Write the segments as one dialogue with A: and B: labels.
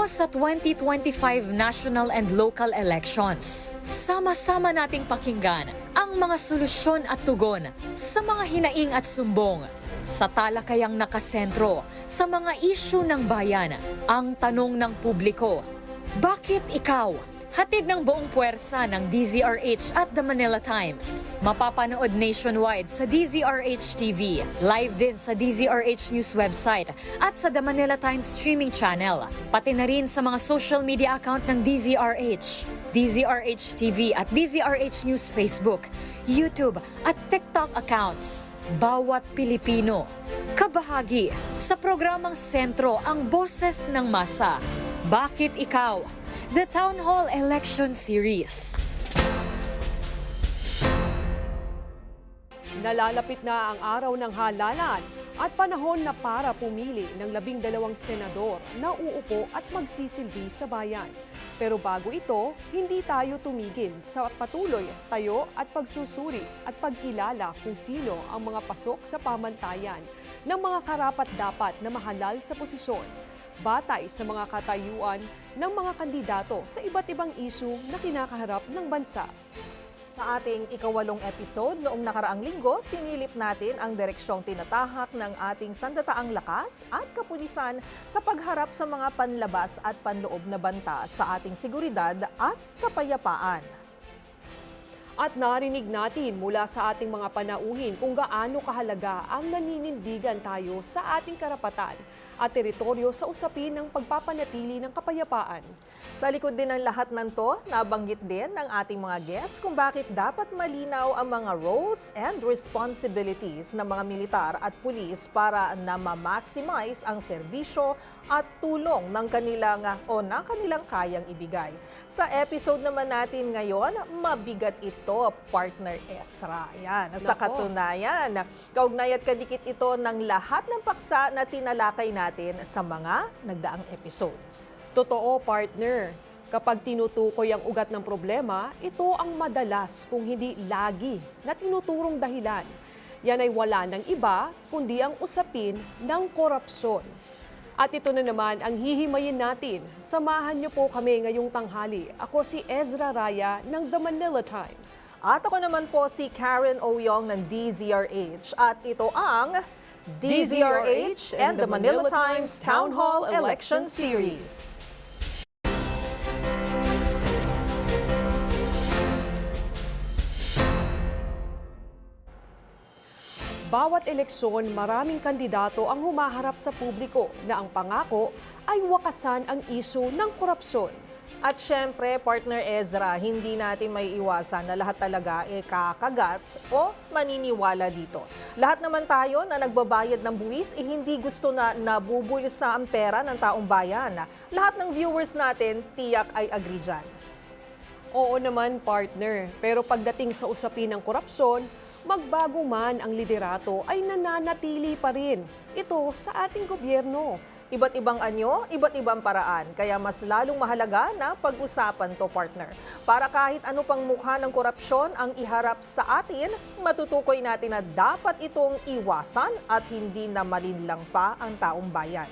A: sa 2025 national and local elections. Sama-sama nating pakinggan ang mga solusyon at tugon sa mga hinaing at sumbong. Sa talakayang nakasentro sa mga isyu ng bayan, ang tanong ng publiko, bakit ikaw? Hatid ng buong puwersa ng DZRH at The Manila Times. Mapapanood nationwide sa DZRH TV, live din sa DZRH News website at sa The Manila Times streaming channel. Pati na rin sa mga social media account ng DZRH, DZRH TV at DZRH News Facebook, YouTube at TikTok accounts. Bawat Pilipino, kabahagi sa programang Sentro ang Boses ng Masa. Bakit ikaw? The Town Hall Election Series.
B: Nalalapit na ang araw ng halalan at panahon na para pumili ng 12 senador na uupo at magsisilbi sa bayan. Pero bago ito, hindi tayo tumigil sa patuloy, tayo at pagsusuri at pagkilala kung sino ang mga pasok sa pamantayan ng mga karapat-dapat na mahalal sa posisyon, batay sa mga katayuan ng mga kandidato sa iba't ibang isyu na kinakaharap ng bansa.
C: Sa ating ikawalong episode noong nakaraang linggo, sinilip natin ang direksyong tinatahak ng ating sandataang lakas at kapulisan sa pagharap sa mga panlabas at panloob na banta sa ating seguridad at kapayapaan.
B: At narinig natin mula sa ating mga panauhin kung gaano kahalaga ang naninindigan tayo sa ating karapatan at teritoryo sa usapin ng pagpapanatili ng kapayapaan.
C: Sa likod din ng lahat ng to, nabanggit din ng ating mga guests kung bakit dapat malinaw ang mga roles and responsibilities ng mga militar at pulis para na ma-maximize ang serbisyo at tulong ng kanilang kayang ibigay. Sa episode naman natin ngayon, mabigat ito, partner Ezra. Yan, sa katunayan, kaugnay at kadikit ito ng lahat ng paksa na tinalakay natin sa mga nagdaang episodes.
B: Totoo, partner. Kapag tinutukoy ang ugat ng problema, ito ang madalas kung hindi lagi na tinuturong dahilan. Yan ay wala ng iba kundi ang usapin ng korupsyon. At ito na naman ang hihimayin natin. Samahan niyo po kami ngayong tanghali. Ako si Ezra Raya ng The Manila Times.
C: At ako naman po si Karen Oyong ng DZRH. At ito ang DZRH and The Manila Times Town Hall Election Series.
B: Bawat eleksyon, maraming kandidato ang humaharap sa publiko na ang pangako ay wakasan ang isyu ng korupsyon.
C: At syempre, partner Ezra, hindi natin may iwasan na lahat talaga kakagat o maniniwala dito. Lahat naman tayo na nagbabayad ng buwis, hindi gusto na nabubulsa ang pera ng taong bayan. Lahat ng viewers natin, tiyak ay agree dyan.
B: Oo naman, partner. Pero pagdating sa usapin ng korupsyon, magbago man ang liderato ay nananatili pa rin ito sa ating gobyerno.
C: Iba't ibang anyo, iba't ibang paraan. Kaya mas lalong mahalaga na pag-usapan to, partner. Para kahit ano pang mukha ng korupsyon ang iharap sa atin, matutukoy natin na dapat itong iwasan at hindi na malinlang pa ang taong bayan.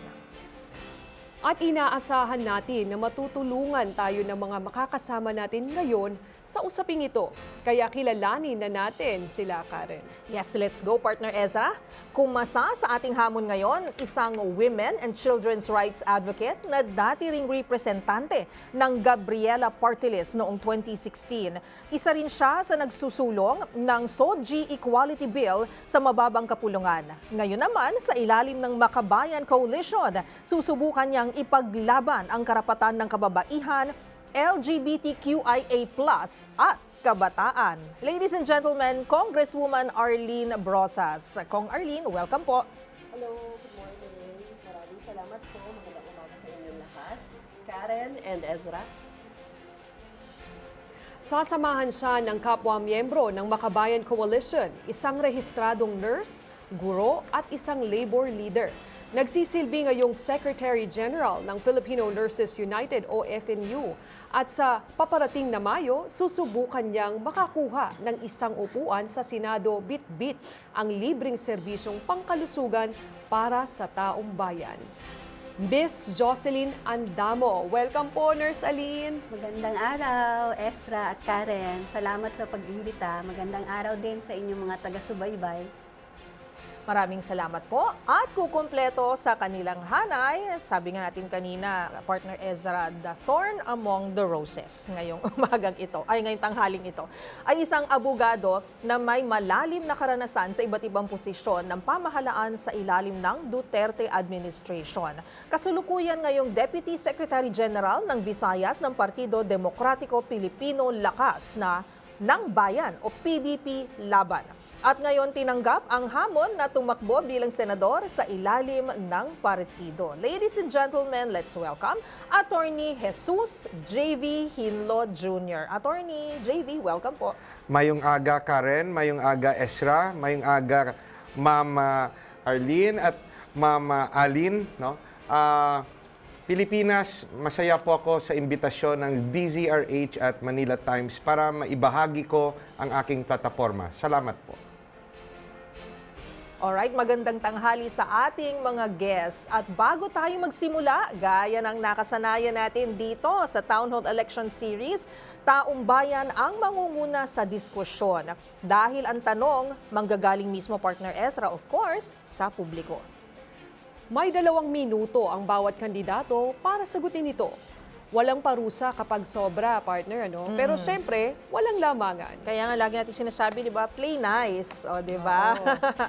B: At inaasahan natin na matutulungan tayo ng mga makakasama natin ngayon sa usaping ito. Kaya kilalanin na natin sila, Karen.
C: Yes, let's go, partner Ezra. Kumasa sa ating hamon ngayon, isang women and children's rights advocate na dati ring representante ng Gabriela Party List noong 2016. Isa rin siya sa nagsusulong ng SOGI Equality Bill sa mababang kapulungan. Ngayon naman, sa ilalim ng Makabayan Coalition, susubukan niyang ipaglaban ang karapatan ng kababaihan, LGBTQIA+ at kabataan. Ladies and gentlemen, Congresswoman Arlene Brosas. Kong Arlene, welcome po.
D: Hello, good morning. Maraming salamat po. Magandang umaga sa inyong lahat. Karen and Ezra.
B: Sasamahan siya ng kapwa-miyembro ng Makabayan Coalition, isang rehistradong nurse, guro at isang labor leader. Nagsisilbi ngayong Secretary General ng Filipino Nurses United o FNU at sa paparating na Mayo, susubukan niyang makakuha ng isang upuan sa Senado bit-bit ang libreng serbisyong pangkalusugan para sa taong bayan. Miss Jocelyn Andamo. Welcome po, Nurse Aline.
E: Magandang araw, Ezra at Karen. Salamat sa pag-imbita. Magandang araw din sa inyong mga taga-subaybay.
C: Maraming salamat po. At kukumpleto sa kanilang hanay, sabi nga natin kanina, partner Ezra, the thorn among the roses ngayong ngayong tanghaling ito, ay isang abogado na may malalim na karanasan sa iba't ibang posisyon ng pamahalaan sa ilalim ng Duterte administration. Kasulukuyan ngayong Deputy Secretary General ng Visayas ng Partido Demokratiko Pilipino Lakas ng Bayan o PDP Laban. At ngayon tinanggap ang hamon na tumakbo bilang senador sa ilalim ng partido. Ladies and gentlemen, let's welcome Attorney Jesus J.V. Hinlo Jr. Attorney J.V., welcome po.
F: Mayong aga Karen, mayong aga Ezra, mayong aga Mama Arlene at Mama Alin, no? Pilipinas, masaya po ako sa imbitasyon ng DZRH at Manila Times para maibahagi ko ang aking plataforma. Salamat po.
C: Alright, magandang tanghali sa ating mga guests. At bago tayo magsimula, gaya ng nakasanayan natin dito sa Town Hall Election Series, taong bayan ang mangunguna sa diskusyon. Dahil ang tanong, manggagaling mismo partner Ezra, of course, sa publiko.
B: May 2 minuto ang bawat kandidato para sagutin ito. Walang parusa kapag sobra, partner, ano? Pero syempre, walang lamangan.
C: Kaya nga lagi natin sinasabi, di ba, play nice, o di ba?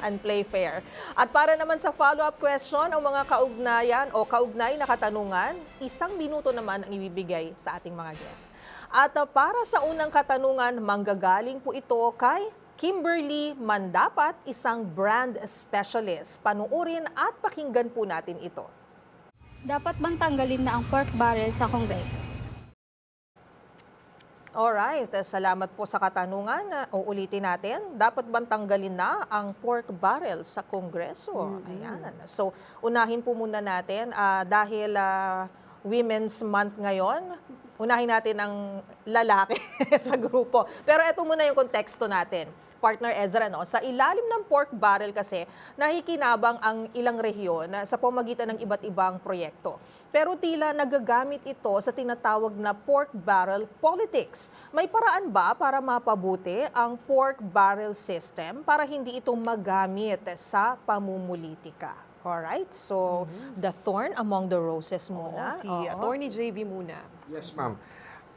C: And play fair. At para naman sa follow-up question, ang mga kaugnayan o kaugnay na katanungan, 1 minuto naman ang ibibigay sa ating mga guests. At para sa unang katanungan, manggagaling po ito kay Kimberly Mandapat, isang brand specialist. Panuorin at pakinggan po natin ito.
G: Dapat bang tanggalin na ang pork barrel sa Kongreso?
C: Alright, salamat po sa katanungan. Uulitin natin, dapat bang tanggalin na ang pork barrel sa Kongreso? Ayan. So, unahin po muna natin dahil Women's Month ngayon, unahin natin ang lalaki sa grupo. Pero ito muna yung konteksto natin. Partner Ezra, no? Sa ilalim ng pork barrel kasi, nakikinabang ang ilang rehiyon sa pamagitan ng iba't ibang proyekto. Pero tila nagagamit ito sa tinatawag na pork barrel politics. May paraan ba para mapabuti ang pork barrel system para hindi ito magamit sa pamumulitika? Alright, so the thorn among the roses muna.
B: Si Attorney JV muna.
F: Yes, ma'am.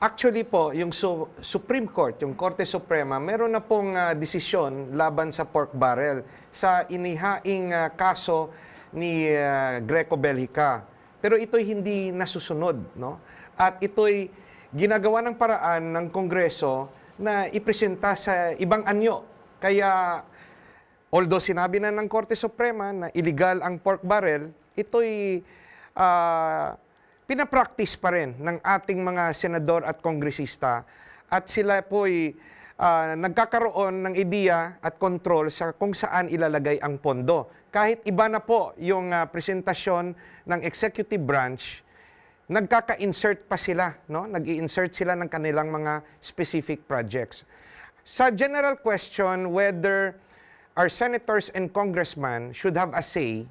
F: Actually po, yung Supreme Court, yung Korte Suprema, meron na pong desisyon laban sa pork barrel sa inihaing kaso ni Greco Bellica. Pero ito'y hindi nasusunod, no? At ito'y ginagawa ng paraan ng Kongreso na ipresenta sa ibang anyo. Kaya, although sinabi na ng Korte Suprema na illegal ang pork barrel, ito'y pinapractice pa rin ng ating mga senador at kongresista at sila po'y nagkakaroon ng ideya at control sa kung saan ilalagay ang pondo. Kahit iba na po yung presentasyon ng executive branch, nagkaka-insert pa sila, no? Nag-i-insert sila ng kanilang mga specific projects. Sa general question whether our senators and congressmen should have a say,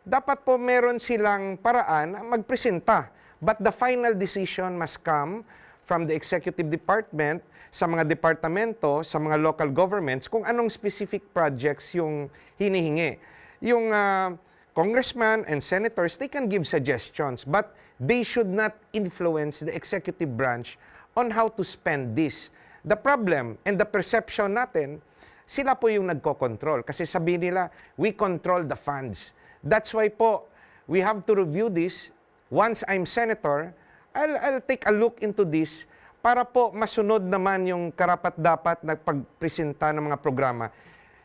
F: dapat po meron silang paraan na magpresenta. But the final decision must come from the executive department, sa mga departamento, sa mga local governments, kung anong specific projects yung hinihingi. Yung congressmen and senators, they can give suggestions, but they should not influence the executive branch on how to spend this. The problem and the perception natin, sila po yung nagko-control. Kasi sabi nila, we control the funds. That's why po, we have to review this. Once I'm senator, I'll take a look into this para po masunod naman yung karapat-dapat na pagpresenta ng mga programa.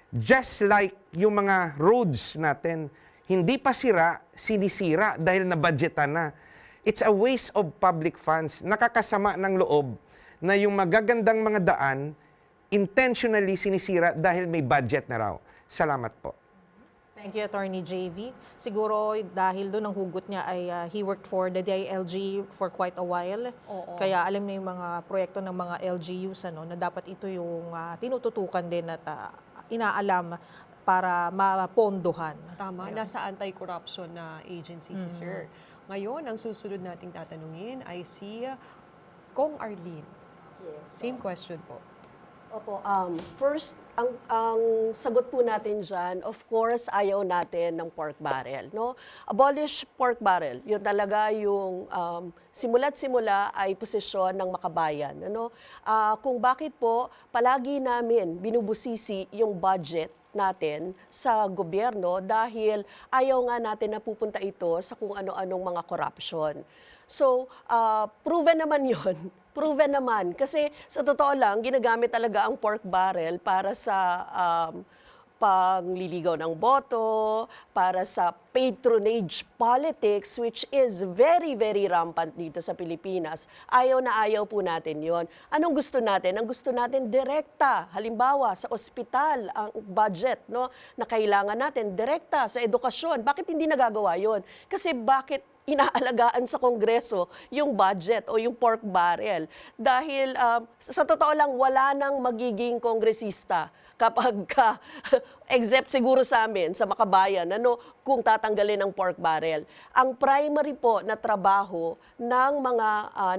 F: Just like yung mga roads natin, hindi pa sira, sinisira dahil nabudgetan na. It's a waste of public funds. Nakakasama ng loob na yung magagandang mga daan, intentionally sinisira dahil may budget na raw. Salamat po.
C: Thank you, Attorney JV. Siguro dahil doon ang hugot niya ay he worked for the DILG for quite a while.
B: Oo.
C: Kaya alam niya yung mga proyekto ng mga LGUs na dapat ito yung tinututukan din at inaalam para mapondohan.
B: Tama, nasa anti-corruption na agency si Sir. Ngayon, ang susunod nating tatanungin ay si Kong Arlene.
D: Yes.
B: Same question po.
D: Opo, first, ang sagot po natin dyan, of course, ayaw natin ng pork barrel. No? Abolish pork barrel. Yun talaga yung simula't simula ay posisyon ng makabayan. Ano? Kung bakit po palagi namin binubusisi yung budget natin sa gobyerno dahil ayaw nga natin na pupunta ito sa kung ano-anong mga corruption. So, proven naman yun. Proven naman. Kasi sa totoo lang, ginagamit talaga ang pork barrel para sa pangliligaw ng boto, para sa patronage politics, which is very, very rampant dito sa Pilipinas. Ayaw na ayaw po natin yon. Anong gusto natin? Ang gusto natin, direkta. Halimbawa, sa ospital, ang budget no, na kailangan natin, direkta sa edukasyon. Bakit hindi nagagawa yon? Kasi bakit inaalagaan sa Kongreso yung budget o yung pork barrel? Dahil sa totoo lang, wala nang magiging kongresista kapag except siguro sa amin, sa makabayan, kung tatanggalin ang pork barrel. Ang primary po na trabaho ng mga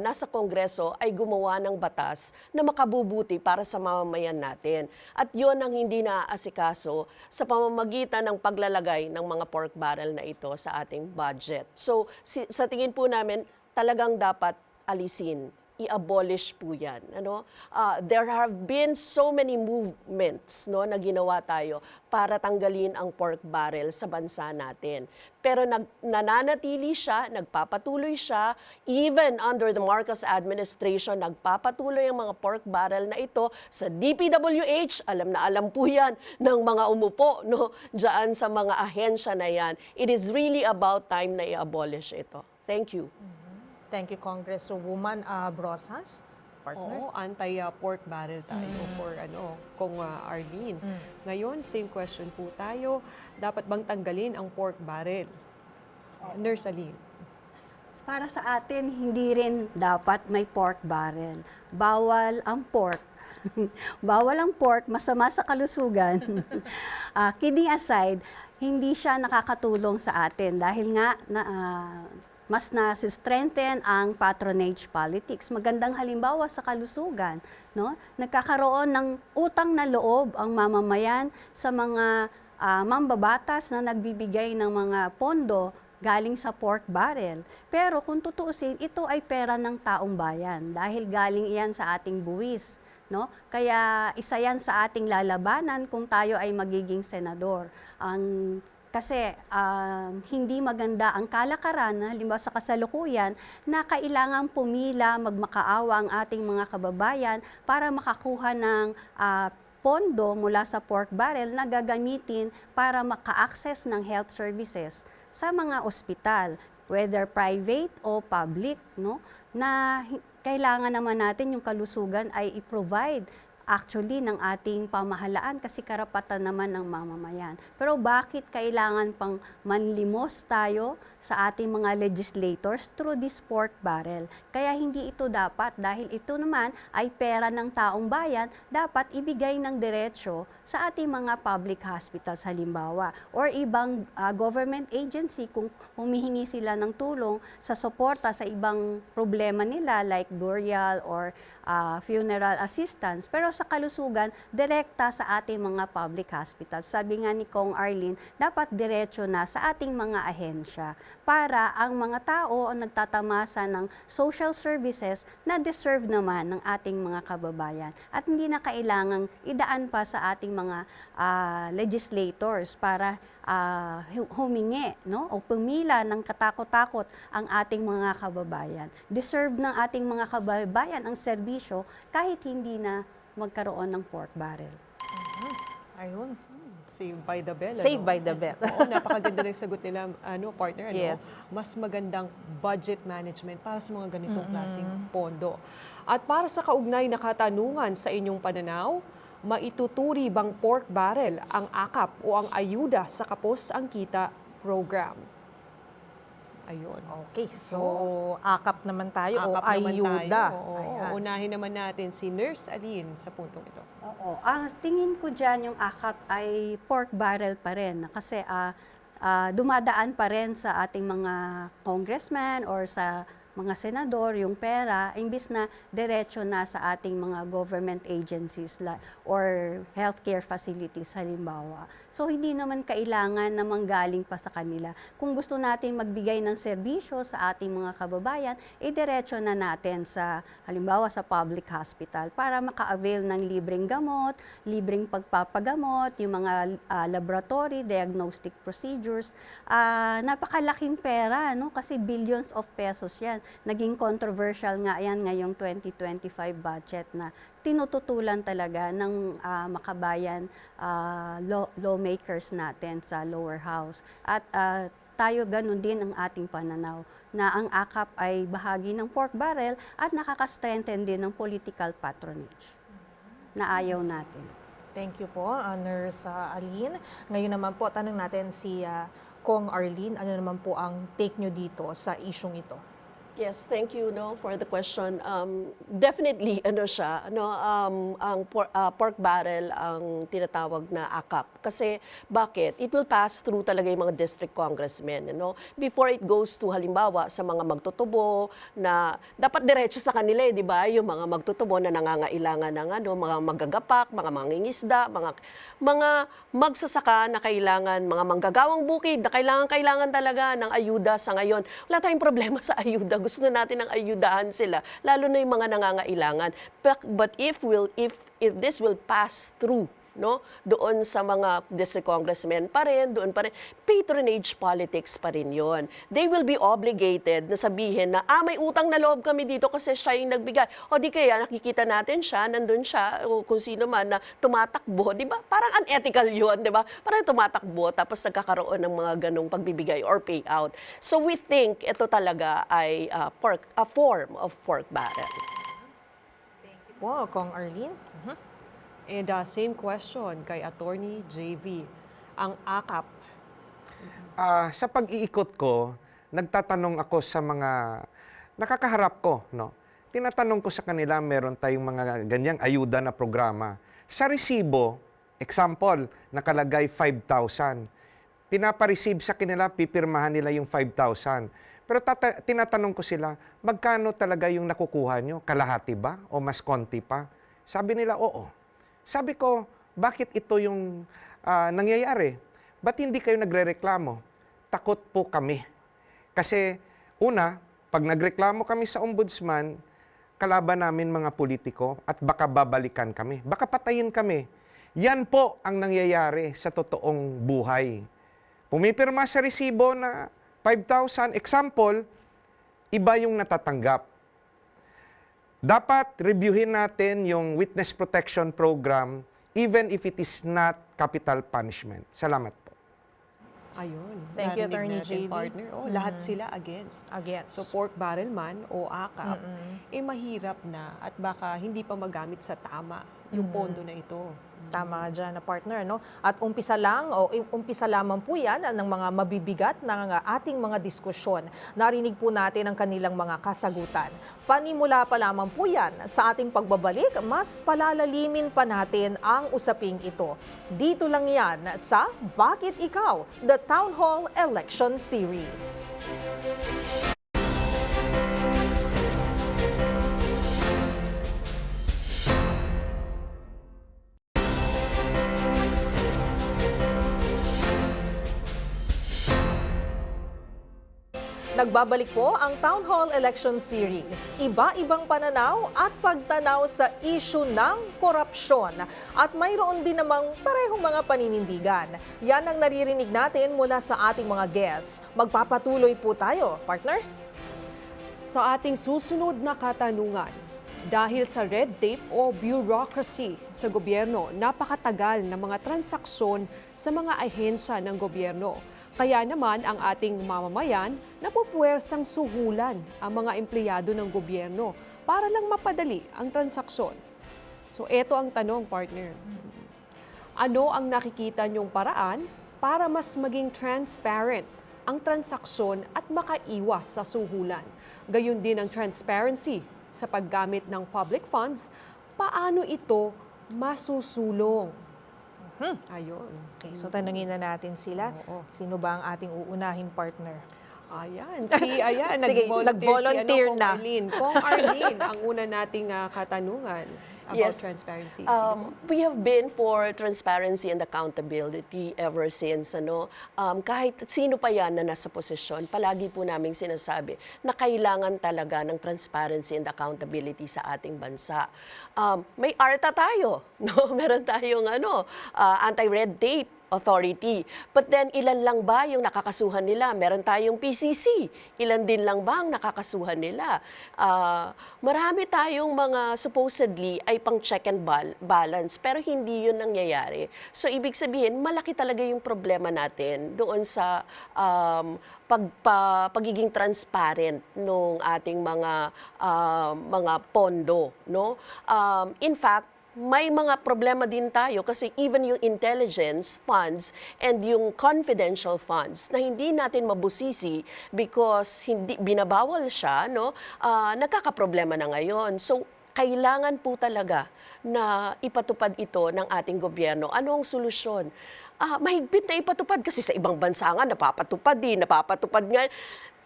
D: nasa Kongreso ay gumawa ng batas na makabubuti para sa mamamayan natin. At yun ang hindi naaasikaso sa pamamagitan ng paglalagay ng mga pork barrel na ito sa ating budget. So, sa tingin po namin, talagang dapat alisin. I-abolish po yan. There have been so many movements na ginawa tayo para tanggalin ang pork barrel sa bansa natin. Pero nananatili siya, nagpapatuloy siya, even under the Marcos administration, nagpapatuloy ang mga pork barrel na ito sa DPWH. Alam na alam po yan ng mga umupo dyan sa mga ahensya na yan. It is really about time na i-abolish ito. Thank you.
C: Thank you, Congresswoman Brosas. Partner.
B: Oo, anti-pork barrel tayo for Kong Arlene. Ngayon, same question po tayo. Dapat bang tanggalin ang pork barrel? Nurse Aline.
E: Para sa atin, hindi rin dapat may pork barrel. Bawal ang pork. Bawal ang pork, masama sa kalusugan. Kidding aside, hindi siya nakakatulong sa atin dahil nga mas na-strengthen ang patronage politics. Magandang halimbawa sa kalusugan, nagkakaroon ng utang na loob ang mamamayan sa mga mambabatas na nagbibigay ng mga pondo galing sa pork barrel. Pero kung tutuusin, ito ay pera ng taong bayan dahil galing iyan sa ating buwis. Kaya isa yan sa ating lalabanan kung tayo ay magiging senador. Kasi hindi maganda ang kalakaran, halimbawa sa kasalukuyan, na kailangang pumila, magmakaawa ang ating mga kababayan para makakuha ng pondo mula sa pork barrel na gagamitin para maka-access ng health services sa mga ospital, whether private o public, na kailangan naman natin yung kalusugan ay i-provide actually ng ating pamahalaan kasi karapatan naman ng mamamayan. Pero bakit kailangan pang manlimos tayo sa ating mga legislators through this pork barrel? Kaya hindi ito dapat dahil ito naman ay pera ng taong bayan, dapat ibigay ng diretsyo sa ating mga public hospitals halimbawa or ibang government agency kung humihingi sila ng tulong sa suporta sa ibang problema nila like burial or funeral assistance. Pero sa kalusugan, direkta sa ating mga public hospitals. Sabi nga ni Kong Arlene, dapat diretso na sa ating mga ahensya para ang mga tao ang nagtatamasa ng social services na deserve naman ng ating mga kababayan. At hindi na kailangang idaan pa sa ating mga legislators para humingi o pumila ng katakot-takot ang ating mga kababayan. Deserve ng ating mga kababayan ang serbisyo kahit hindi na magkaroon ng pork barrel.
C: Ayun.
B: Save by the bell.
C: Save by the bell.
B: Oo, napakaganda ng sagot nila, partner.
C: Yes.
B: Mas magandang budget management para sa mga ganitong klaseng pondo. At para sa kaugnay na katanungan sa inyong pananaw, maituturi bang pork barrel ang akap o ang ayuda sa Kapos ang Kita program? Ayun.
C: Okay, so akap naman tayo o
B: Akap naman
C: ayuda.
B: tayo. Oo,
C: Ayan.
B: unahin naman natin si Nurse Aline sa puntong ito.
E: Oo. Ang tingin ko dyan yung akap ay pork barrel pa rin. Kasi dumadaan pa rin sa ating mga congressman or sa mga senador yung pera, imbis na diretso na sa ating mga government agencies or healthcare facilities halimbawa. So hindi naman kailangan na manggaling pa sa kanila. Kung gusto natin magbigay ng serbisyo sa ating mga kababayan, diretso na natin sa halimbawa sa public hospital para maka-avail ng libreng gamot, libreng pagpapagamot, yung mga laboratory, diagnostic procedures. Napakalaking pera, no? Kasi billions of pesos yan. Naging controversial nga yan ngayong 2025 budget na tinututulan talaga ng makabayan lawmakers natin sa lower house. At tayo ganun din ang ating pananaw na ang AKAP ay bahagi ng pork barrel at nakaka-strengthen din ng political patronage na ayaw natin.
C: Thank you po, Nurse Arlene. Ngayon naman po, tanong natin si Kong Arlene, ano naman po ang take nyo dito sa isyong ito?
D: Yes, thank you for the question. Definitely ang pork barrel ang tinatawag na AKAP. Kasi bakit? It will pass through talaga yung mga district congressmen, before it goes to halimbawa sa mga magtutubo na dapat diretso sa kanila, di ba? Yung mga magtutubo na nangangailangan ng mga magagapak, mga mangingisda, mga magsasaka na kailangan, mga manggagawang bukid na kailangan talaga ng ayuda sa ngayon. Wala tayong problema sa ayuda. Gusto natin ng ayudahan sila, lalo na yung mga nangangailangan. But if this will pass through, doon sa mga district congressmen pa rin, doon pa rin, patronage politics pa rin yon. They will be obligated na sabihin na, may utang na loob kami dito kasi siya yung nagbigay. O di kaya nakikita natin siya, nandun siya, o kung sino man na tumatakbo, di ba? Parang unethical yun, di ba? Parang tumatakbo, tapos nagkakaroon ng mga ganong pagbibigay or payout. So we think ito talaga ay a form of pork barrel.
C: Thank you po, Kong Arlene.
B: And same question kay Attorney JV. Ang AKAP,
F: Sa pag-iikot ko, nagtatanong ako sa mga nakakaharap ko, Tinatanong ko sa kanila, meron tayong mga ganyang ayuda na programa. Sa resibo, example, nakalagay 5,000. Pinapareceive sa kanila, pipirmahan nila yung 5,000. Pero tinatanong ko sila, magkano talaga yung nakukuha nyo? Kalahati ba? O mas konti pa? Sabi nila, oo. Sabi ko, bakit ito yung nangyayari? Ba't hindi kayo nagrereklamo? Takot po kami. Kasi una, pag nagreklamo kami sa ombudsman, kalaban namin mga politiko at baka babalikan kami. Baka patayin kami. Yan po ang nangyayari sa totoong buhay. Pumipirma sa resibo na 5,000, example, iba yung natatanggap. Dapat reviewin natin yung Witness Protection Program even if it is not capital punishment. Salamat po.
B: ayun.
C: Thank you,
B: narinig
C: Attorney
B: natin,
C: JV.
B: partner. Lahat sila against.
C: Against.
B: So pork barrel man o AKAP, mahirap na at baka hindi pa magamit sa tama yung pondo na ito.
C: Tama ka dyan, partner, At umpisa lamang po yan ng mga mabibigat ng ating mga diskusyon. Narinig po natin ang kanilang mga kasagutan. Panimula pa lamang po yan sa ating pagbabalik, mas palalalimin pa natin ang usaping ito. Dito lang yan sa Bakit Ikaw? The Town Hall Election Series. Nagbabalik po ang Town Hall Election Series. Iba-ibang pananaw at pagtanaw sa issue ng korupsyon. At mayroon din namang parehong mga paninindigan. Yan ang naririnig natin mula sa ating mga guests. Magpapatuloy po tayo, partner.
B: Sa ating susunod na katanungan, dahil sa red tape o bureaucracy sa gobyerno, napakatagal na mga transaksyon sa mga ahensya ng gobyerno. Kaya naman ang ating mamamayan napupuwersang suhulan ang mga empleyado ng gobyerno para lang mapadali ang transaksyon. So eto ang tanong, partner. Ano ang nakikita niyong paraan para mas maging transparent ang transaksyon at makaiwas sa suhulan? Gayon din ang transparency sa paggamit ng public funds, paano ito masusulong? Ayun.
C: Okay, so tanungin na natin sila.
B: Oo.
C: Sino ba ang ating uunahin partner?
B: Ayan,
C: Sige, nag-volunteer
B: Kong
C: na.
B: Arlene. Kong Arlene, ang una nating katanungan about
D: Yes.
B: transparency. Sige po.
D: We have been for transparency and accountability ever since. Kahit sino pa yan na nasa posisyon, palagi po naming sinasabi na kailangan talaga ng transparency and accountability sa ating bansa. May ARTA tayo, no? Meron tayong anti-red tape authority. But then, ilan lang ba yung nakakasuhan nila? Meron tayong PCC. Ilan din lang ba ang nakakasuhan nila? Marami tayong mga supposedly ay pang check and balance, pero hindi yun nangyayari. So, ibig sabihin, malaki talaga yung problema natin doon sa pagiging transparent ng ating mga pondo. No? In fact, may mga problema din tayo kasi even yung intelligence funds and yung confidential funds na hindi natin mabusisi because hindi binabawal siya, no? Nagkakaproblema na ngayon. So, kailangan po talaga na ipatupad ito ng ating gobyerno. Ano ang solusyon? Mahigpit na ipatupad kasi sa ibang bansa nga napapatupad nga.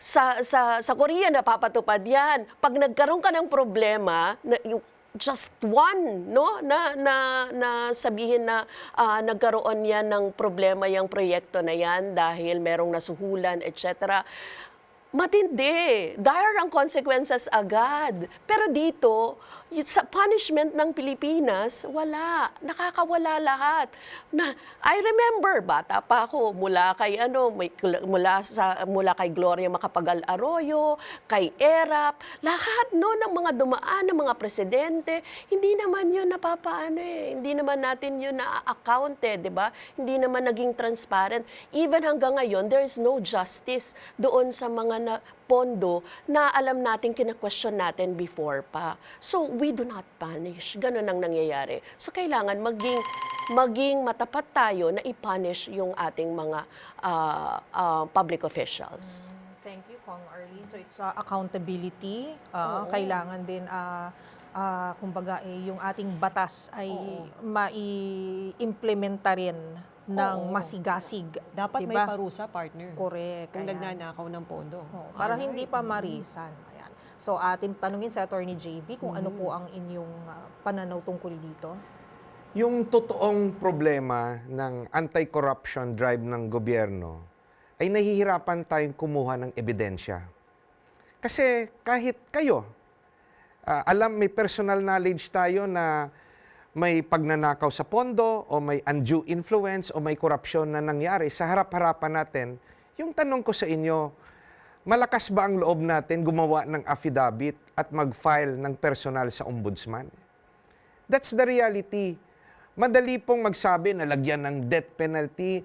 D: Sa Korea napapatupad yan. Pag nagkaroon ka ng problema, just one, no? Na sabihin na nagkaroon yan ng problema yung proyekto na yan dahil merong nasuhulan, etc. Matindi. Dire ang consequences agad. Pero dito, sa punishment ng Pilipinas, wala. Nakakawala lahat. I remember, bata pa ako, mula kay Gloria Macapagal Arroyo, kay ERAP, lahat no ng mga dumaan ng mga presidente, hindi naman yun hindi naman natin yun na-accounted, di ba? Hindi naman naging transparent. Even hanggang ngayon, there is no justice doon sa mga pondo na alam natin kina-question natin before pa. So, we do not punish. Ganun ang nangyayari. So, kailangan maging matapat tayo na i-punish yung ating mga public officials.
C: Thank you, Kong Arlene. So it's accountability. Kailangan din, kumbaga, yung ating batas ay mai-implementa rin ng masigasig.
B: Dapat may
C: diba?
B: parusa, partner.
C: Correct.
B: Kung
C: Ayan.
B: nagnanakaw ng pondo.
C: Para hindi pa marisan. Ayan. So atin tanungin sa Attorney JV kung ano po ang inyong pananaw tungkol dito.
F: Yung totoong problema ng anti-corruption drive ng gobyerno ay nahihirapan tayong kumuha ng ebidensya. Kasi kahit kayo, may personal knowledge tayo na may pagnanakaw sa pondo o may undue influence o may korupsyon na nangyari sa harap-harapan natin. Yung tanong ko sa inyo, malakas ba ang loob natin gumawa ng affidavit at mag-file ng personal sa ombudsman? That's the reality. Madali pong magsabi na lagyan ng death penalty,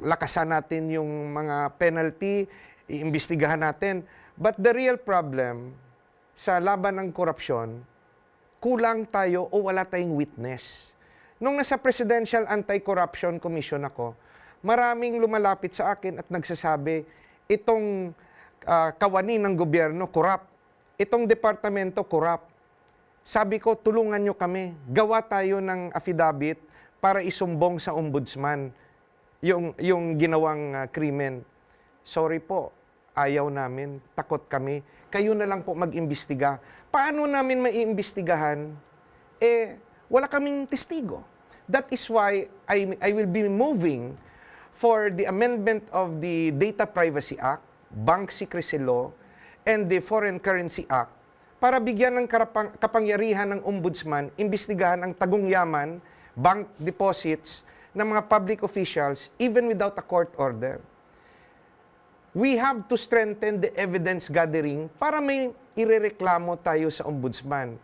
F: lakasan natin yung mga penalty, iimbestigahan natin. But the real problem sa laban ng korupsyon, kulang tayo o wala tayong witness. Nung nasa Presidential Anti-Corruption Commission ako, maraming lumalapit sa akin at nagsasabi, itong kawani ng gobyerno, corrupt. Itong departamento, corrupt. Sabi ko, tulungan nyo kami. Gawa tayo ng affidavit para isumbong sa ombudsman yung ginawang krimen. Sorry po, ayaw namin, takot kami. Kayo na lang po mag-imbestiga. Paano namin maiimbestigahan? Wala kaming testigo. That is why I will be moving for the amendment of the Data Privacy Act, Bank Secrecy Law, and the Foreign Currency Act para bigyan ng kapangyarihan ng ombudsman, imbestigahan ang tagong yaman, bank deposits ng mga public officials even without a court order. We have to strengthen the evidence gathering para may irereklamo tayo sa ombudsman.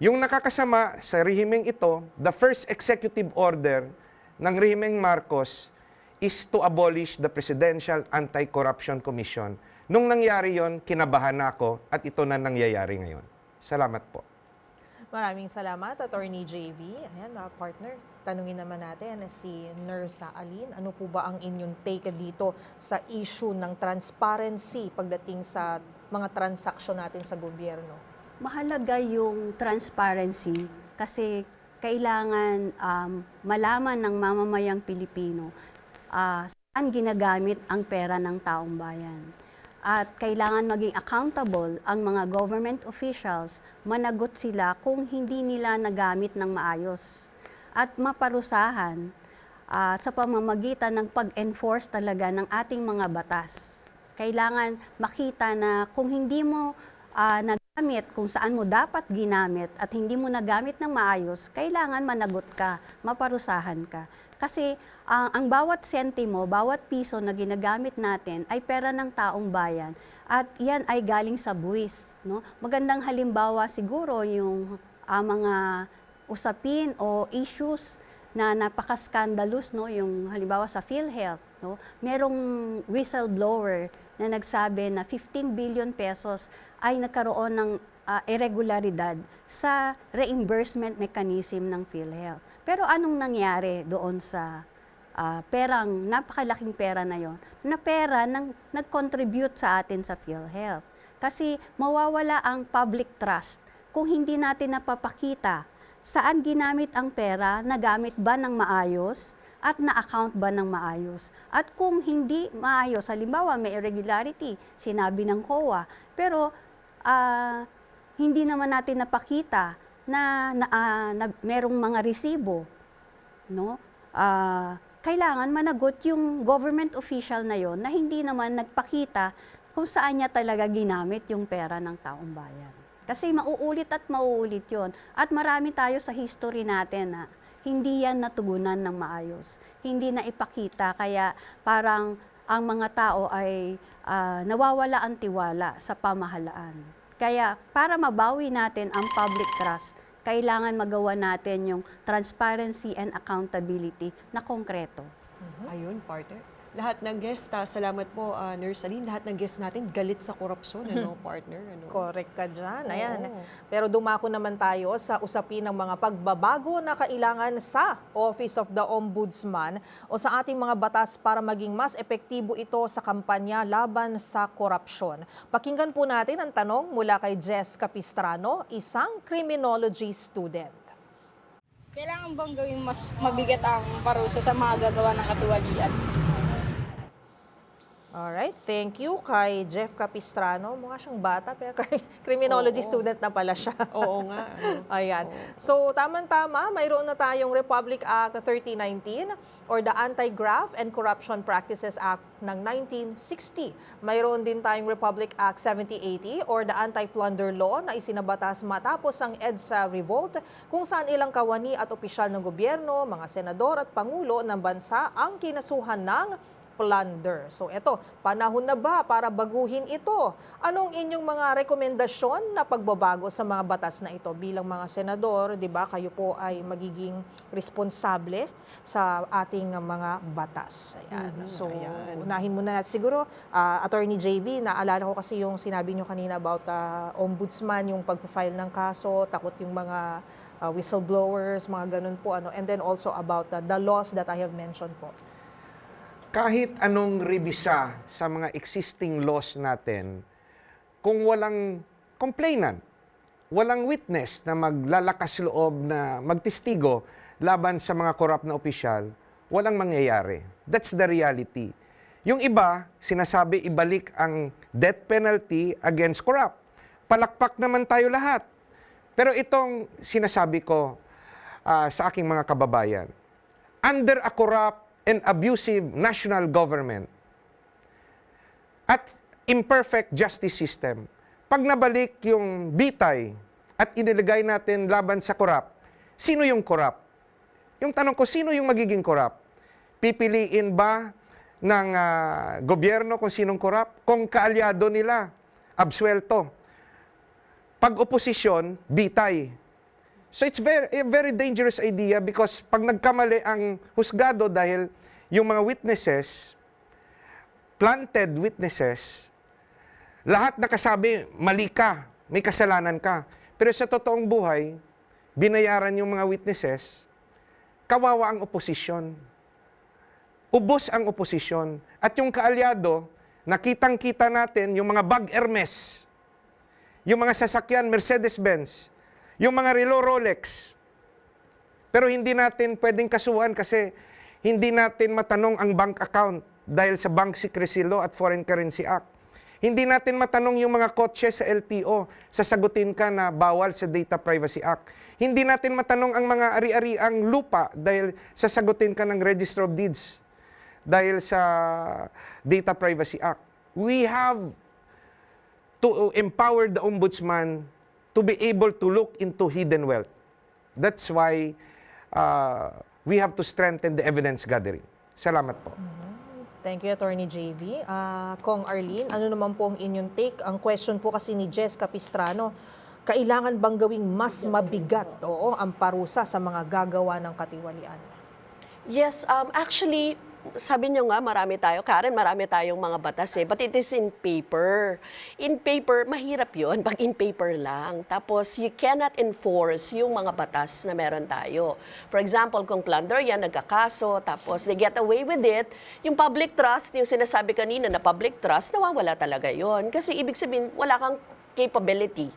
F: Yung nakakasama sa rehimeng ito, the first executive order ng rehimeng Marcos is to abolish the Presidential Anti-Corruption Commission. Nung nangyari yon, kinabahan na ako at ito na nangyayari ngayon. Salamat po.
C: Maraming salamat, Attorney JV. Ayan, mga partner, tanungin naman natin si Nersa Alin. Ano po ba ang inyong take dito sa issue ng transparency pagdating sa mga transaksyon natin sa gobyerno?
E: Mahalaga yung transparency kasi kailangan malaman ng mamamayang Pilipino saan ginagamit ang pera ng taong bayan. At kailangan maging accountable ang mga government officials, managot sila kung hindi nila nagamit ng maayos. At maparusahan sa pamamagitan ng pag-enforce talaga ng ating mga batas. Kailangan makita na kung hindi mo nagamit kung saan mo dapat ginamit at hindi mo nagamit ng maayos, kailangan managot ka, maparusahan ka. Kasi ang bawat sentimo, bawat piso na ginagamit natin ay pera ng taong bayan at yan ay galing sa buwis. No? Magandang halimbawa siguro yung mga usapin o issues na napaka-scandalous, no? Yung halimbawa sa PhilHealth. No? Merong whistleblower na nagsabi na 15 billion pesos ay nagkaroon ng irregularidad sa reimbursement mechanism ng PhilHealth. Pero anong nangyari doon sa napakalaking pera na yon? Na pera nag-contribute sa atin sa PhilHealth. Kasi mawawala ang public trust kung hindi natin napapakita saan ginamit ang pera, nagamit ba ng maayos, at na-account ba ng maayos. At kung hindi maayos, halimbawa may irregularity, sinabi ng COA, pero hindi naman natin napakita na merong mga resibo, no? Kailangan managot yung government official na yon na hindi naman nagpakita kung saan niya talaga ginamit yung pera ng taong bayan. Kasi mauulit at mauulit yon. At marami tayo sa history natin na hindi yan natugunan ng maayos. Hindi na ipakita, kaya parang ang mga tao ay nawawala ang tiwala sa pamahalaan. Kaya para mabawi natin ang public trust, kailangan magawa natin yung transparency and accountability na konkreto.
B: Ayun, partner. Lahat ng guest, salamat po, Nurse Aline, lahat ng guest natin galit sa korupsyon, partner?
C: Correct ka dyan. Ayan.
B: Oo.
C: Pero dumako naman tayo sa usapin ng mga pagbabago na kailangan sa Office of the Ombudsman o sa ating mga batas para maging mas epektibo ito sa kampanya laban sa korupsyon. Pakinggan po natin ang tanong mula kay Jess Capistrano, isang criminology student.
G: Kailangan bang gawing mas mabigat ang parusa sa mga gagawa ng katiwalian?
C: Alright, thank you kay Jeff Capistrano. Mukha siyang bata, pero criminology student na pala siya.
B: Oo nga.
C: Ayan. So, tamang-tama, mayroon na tayong Republic Act 3019 or the Anti-Graft and Corruption Practices Act ng 1960. Mayroon din tayong Republic Act 7080 or the Anti-Plunder Law na isinabatas matapos ang EDSA revolt kung saan ilang kawani at opisyal ng gobyerno, mga senador at pangulo ng bansa ang kinasuhan ng plunder. So eto, panahon na ba para baguhin ito? Anong inyong mga rekomendasyon na pagbabago sa mga batas na ito? Bilang mga senador, di ba, kayo po ay magiging responsable sa ating mga batas. Ayan. So, unahin muna natin. Siguro, Attorney JV, naalala ko kasi yung sinabi nyo kanina about ombudsman, yung pag-file ng kaso, takot yung mga whistleblowers, mga ganun po. And then also about the laws that I have mentioned po.
F: Kahit anong rebisa sa mga existing laws natin, kung walang complainant, walang witness na maglalakas loob na magtestigo laban sa mga corrupt na opisyal, walang mangyayari. That's the reality. Yung iba, sinasabi ibalik ang death penalty against corrupt. Palakpak naman tayo lahat. Pero itong sinasabi ko sa aking mga kababayan, under a corrupt and abusive national government at imperfect justice system, pag nabalik yung bitay at inilagay natin laban sa corrupt, sino yung corrupt? Yung tanong ko, sino yung magiging corrupt? Pipiliin ba ng gobyerno kung sinong corrupt? Kung kaalyado nila, absuelto. Pag oposisyon, bitay. So it's a very dangerous idea because pag nagkamali ang husgado dahil yung mga witnesses, planted witnesses, lahat nakasabi, mali ka, may kasalanan ka. Pero sa totoong buhay, binayaran yung mga witnesses, kawawa ang oposisyon. Ubos ang oposisyon. At yung kaalyado, nakitang-kita natin yung mga bag Hermes, yung mga sasakyan Mercedes-Benz, yung mga relo Rolex, Pero hindi natin pwedeng kasuhan kasi hindi natin matanong ang bank account dahil sa Bank Secrecy Law at Foreign Currency Act. Hindi natin matanong yung mga kotse sa LTO, sasagutin ka na bawal sa Data Privacy Act. Hindi natin matanong ang mga ari-ariang lupa dahil sasagutin ka ng Register of Deeds dahil sa Data Privacy Act. We have to empower the ombudsman to be able to look into hidden wealth. That's why we have to strengthen the evidence gathering. Salamat po.
C: Thank you, Attorney JV. Kong Arlene, ano naman po ang inyong take? Ang question po kasi ni Jess Capistrano, kailangan bang gawing mas mabigat ang parusa sa mga gagawa ng katiwalian?
D: Yes, actually, sabi niyo nga, marami tayong mga batas but it is in paper. In paper, mahirap yun pag in paper lang. Tapos, you cannot enforce yung mga batas na meron tayo. For example, kung plunder yan, nagkakaso, tapos they get away with it, yung public trust, yung sinasabi kanina na public trust, nawawala talaga yon. Kasi ibig sabihin, wala kang capability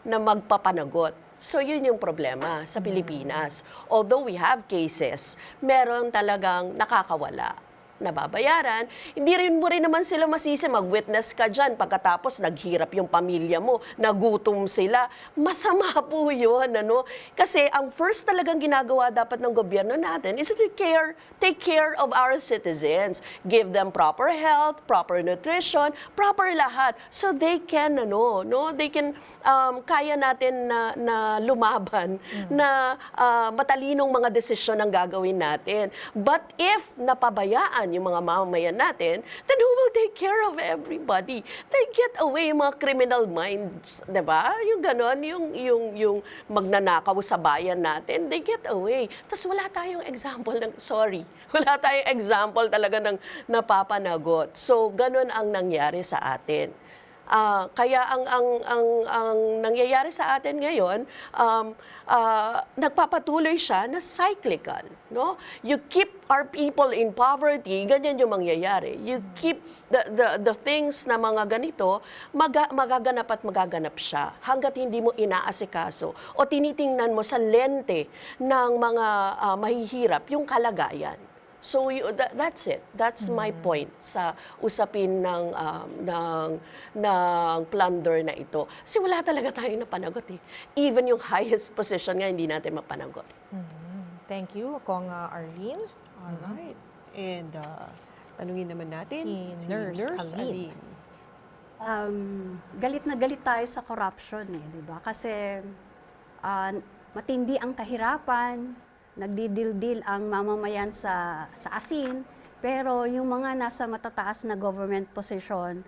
D: na magpapanagot. So yun yung problema sa Pilipinas. Although we have cases, meron talagang nakakawala. Nababayaran, hindi rin mo rin naman sila masisi, mag-witness ka dyan, pagkatapos naghirap yung pamilya mo, nagutom sila. Masama po yun, ano? Kasi ang first talagang ginagawa dapat ng gobyerno natin is to take care of our citizens. Give them proper health, proper nutrition, proper lahat. So they can, kaya natin na lumaban, na matalinong mga desisyon ang gagawin natin. But if napabayaan yung mga mamamayan natin, then who will take care of everybody? They get away, yung mga criminal minds, di ba? Yung ganon, yung magnanakaw sa bayan natin, they get away. Tapos wala tayong example wala tayong example talaga ng napapanagot. So, ganon ang nangyari sa atin. Kaya ang nangyayari sa atin ngayon, nagpapatuloy siya na cyclical. No? You keep our people in poverty, ganyan yung mangyayari. You keep the things na mga ganito, magaganap siya hanggat hindi mo inaasikaso o tinitingnan mo sa lente ng mga mahihirap yung kalagayan. So that's it. That's my point sa usapin ng plunder na ito. Kasi wala talaga tayong napanagot eh. Even yung highest position nga hindi natin mapanagot.
C: Thank you, Kong Arlene.
B: Alright. And tanungin naman natin
C: Si Nurse Aline.
E: Galit na galit tayo sa corruption di ba? Kasi matindi ang kahirapan, nagdidildil ang mamamayan sa asin, pero yung mga nasa matataas na government position,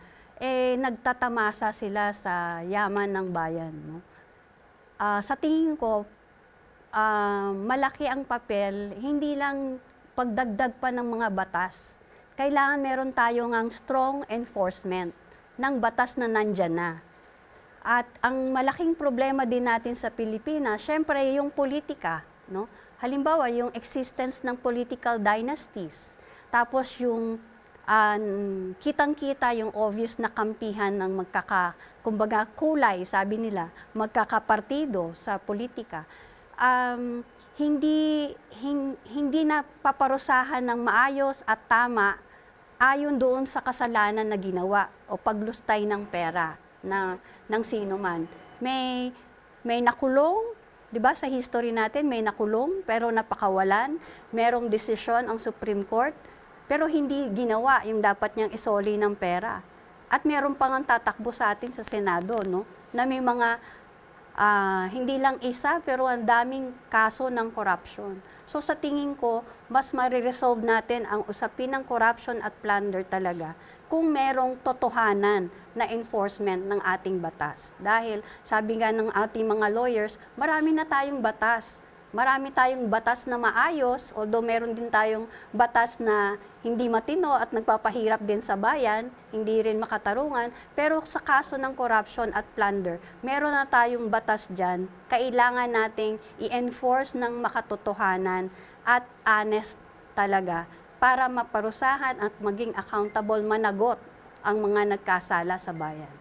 E: nagtatamasa sila sa yaman ng bayan. No? Sa tingin ko, malaki ang papel, hindi lang pagdagdag pa ng mga batas. Kailangan meron tayong strong enforcement ng batas na nandyan na. At ang malaking problema din natin sa Pilipinas, syempre yung politika, no? Halimbawa, yung existence ng political dynasties. Tapos yung kitang-kita yung obvious na kampihan ng kumbaga kulay, sabi nila, magkakapartido sa politika. Hindi na paparusahan ng maayos at tama ayon doon sa kasalanan na ginawa o paglustay ng pera ng sino man. May nakulong, di ba sa history natin may nakulong pero napakawalan, merong desisyon ang Supreme Court pero hindi ginawa yung dapat niyang isoli ng pera. At meron pang tatakbo sa atin sa Senado, no, na may mga hindi lang isa pero ang daming kaso ng corruption. So sa tingin ko, mas mariresolve natin ang usapin ng corruption at plunder talaga kung merong totohanan na enforcement ng ating batas. Dahil sabi nga ng ating mga lawyers, marami na tayong batas. Marami tayong batas na maayos, although meron din tayong batas na hindi matino at nagpapahirap din sa bayan, hindi rin makatarungan. Pero sa kaso ng corruption at plunder, meron na tayong batas dyan. Kailangan nating i-enforce ng makatotohanan at honest talaga para maparusahan at maging accountable, managot ang mga nagkasala sa bayan.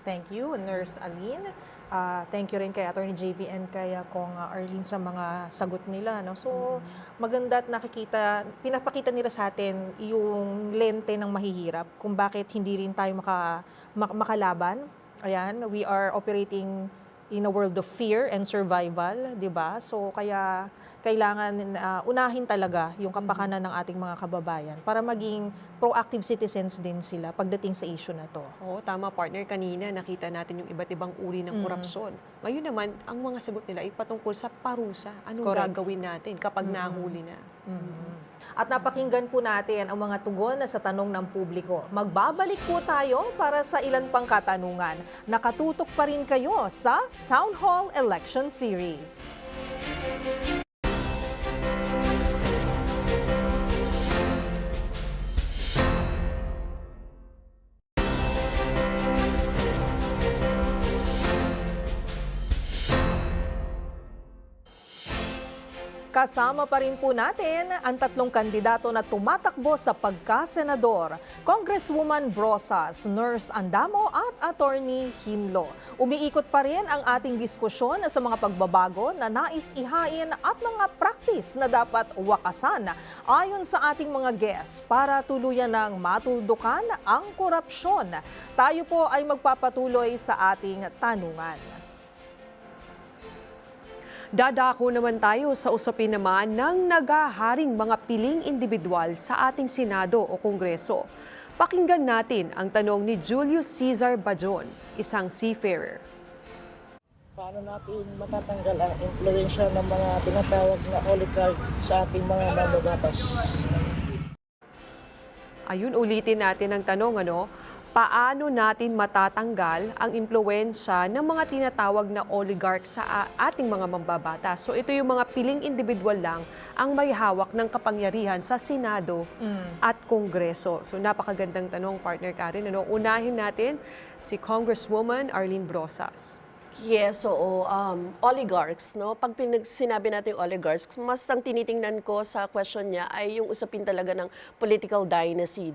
C: Thank you, Nurse Aline. Thank you rin kay Attorney JV and kay Kong Arlene sa mga sagot nila. No? So, maganda at pinapakita nila sa atin yung lente ng mahihirap kung bakit hindi rin tayo makalaban. Ayan, we are operating in a world of fear and survival, di ba? So, kaya kailangan unahin talaga yung kapakanan ng ating mga kababayan para maging proactive citizens din sila pagdating sa issue na to.
B: Oo, tama partner. Kanina nakita natin yung iba't ibang uri ng korupsyon. Ngayon naman, ang mga sagot nila ay patungkol sa parusa. Anong
C: Correct.
B: gagawin natin kapag nahuli na?
C: At napakinggan po natin ang mga tugon na sa tanong ng publiko. Magbabalik po tayo para sa ilan pang katanungan. Nakatutok pa rin kayo sa Town Hall Election Series. Kasama pa rin po natin ang tatlong kandidato na tumatakbo sa pagka-senador, Congresswoman Brosas, Nurse Andamo at Attorney Hinlo. Umiikot pa rin ang ating diskusyon sa mga pagbabago na nais ihain at mga practice na dapat wakasan ayon sa ating mga guests para tuluyan ng matuldukan ang korupsyon. Tayo po ay magpapatuloy sa ating tanungan.
B: Dadako naman tayo sa usapin naman ng nagaharing mga piling individual sa ating Senado o Kongreso. Pakinggan natin ang tanong ni Julius Cesar Bajon, isang seafarer.
H: Paano natin matatanggal ang impluensya ng mga tinatawag na oligarch sa ating mga mambabatas?
B: Ayun, ulitin natin ang tanong, paano natin matatanggal ang impluensya ng mga tinatawag na oligarch sa ating mga mambabatas? So ito yung mga piling individual lang ang may hawak ng kapangyarihan sa Senado at Kongreso. So napakagandang tanong, partner Karen. Unahin natin si Congresswoman Arlene Brosas.
D: Yes, oo. Oligarchs, no? Pag sinabi natin oligarchs, mas ang tinitingnan ko sa question niya ay yung usapin talaga ng political dynasty.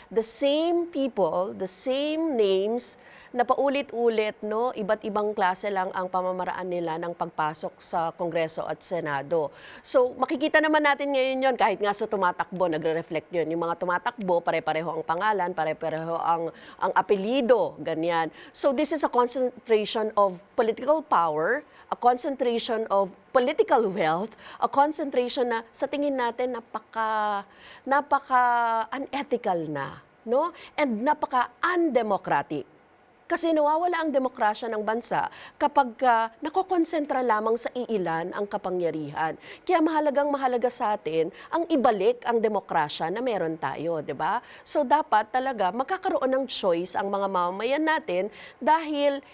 D: The same people, the same names na paulit-ulit, no? Iba't ibang klase lang ang pamamaraan nila ng pagpasok sa Kongreso at Senado. So, makikita naman natin ngayon yon kahit nga sa tumatakbo, nagre-reflect yun. Yung mga tumatakbo, pare-pareho ang pangalan, pare-pareho ang apelido, ganyan. So, this is a concentration of political power, a concentration of political wealth, a concentration na sa tingin natin napaka unethical na, no? And napaka undemocratic. Kasi nawawala ang demokrasya ng bansa kapag nakokonsentra lamang sa iilan ang kapangyarihan. Kaya mahalaga sa atin ang ibalik ang demokrasya na meron tayo, di ba? So dapat talaga magkakaroon ng choice ang mga mamamayan natin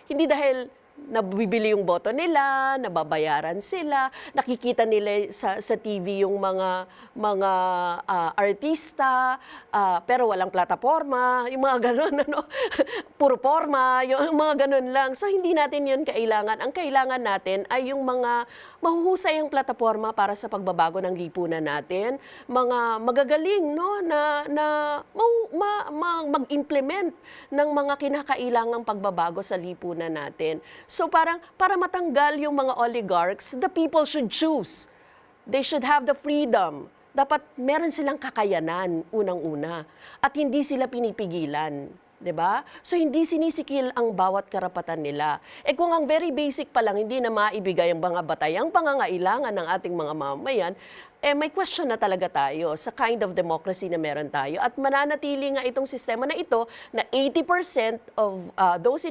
D: hindi dahil nabibili yung boto nila, nababayaran sila, nakikita nila sa TV yung mga artista, pero walang plataforma, yung mga ganun, puro forma, yung mga ganun lang. So hindi natin yun kailangan. Ang kailangan natin ay yung mga mahuhusay ang plataforma para sa pagbabago ng lipunan natin, mga magagaling, no, na mag-implement ng mga kinakailangang pagbabago sa lipunan natin. So para matanggal yung mga oligarchs, the people should choose. They should have the freedom. Dapat meron silang kakayanan, unang-una. At hindi sila pinipigilan. 'Di ba? So hindi sinisikil ang bawat karapatan nila. Kung ang very basic pa lang hindi na maibigay ang mga batayang pangangailangan ng ating mga mamamayan, may question na talaga tayo sa kind of democracy na meron tayo. At mananatili nga itong sistema na ito na 80% of those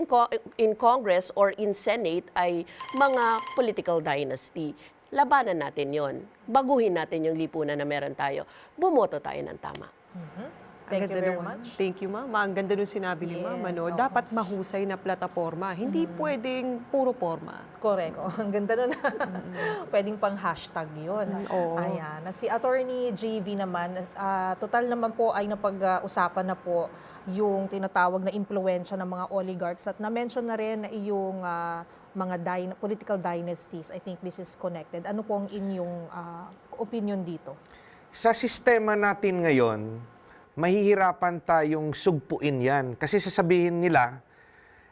D: in Congress or in Senate ay mga political dynasty. Labanan natin yon. Baguhin natin yung lipunan na meron tayo. Bumoto tayo ng tama.
C: Thank you very much.
B: Thank you, Ma'am. Ang ganda nung sinabi ni Ma'am.
C: Yes, oo.
B: Dapat mahusay na plataforma. Hindi pwedeng puro forma.
C: Correct. Ang ganda nun. Pwedeng pang hashtag yun.
B: Oo.
C: Ayan. Si Attorney JV naman, total naman po ay napag-usapan na po yung tinatawag na impluensya ng mga oligarchs at na-mention na rin yung mga political dynasties. I think this is connected. Ano po ang inyong opinion dito?
F: Sa sistema natin ngayon, mahihirapan tayong sugpuin yan. Kasi sasabihin nila,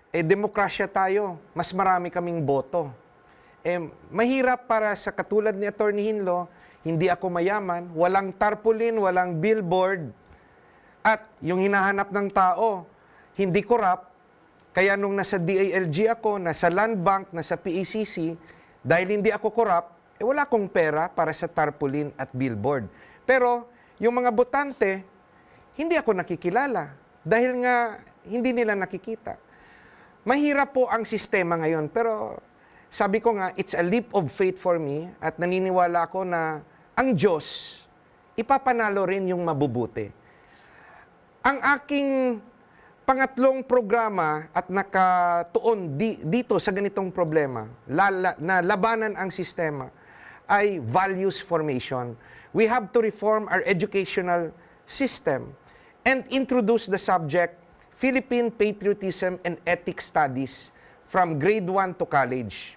F: demokrasya tayo, mas marami kaming boto. Mahirap para sa katulad ni Atty. Hinlo, hindi ako mayaman, walang tarpaulin, walang billboard, at yung hinahanap ng tao, hindi corrupt. Kaya nung nasa DILG ako, nasa Land Bank, nasa PECC, dahil hindi ako corrupt, wala akong pera para sa tarpaulin at billboard. Pero yung mga botante, hindi ako nakikilala dahil nga hindi nila nakikita. Mahirap po ang sistema ngayon, pero sabi ko nga, it's a leap of faith for me at naniniwala ako na ang Diyos, ipapanalo rin yung mabubuti. Ang aking pangatlong programa at nakatuon dito sa ganitong problema, na labanan ang sistema, ay values formation. We have to reform our educational system and introduce the subject Philippine Patriotism and Ethics Studies from grade 1 to college.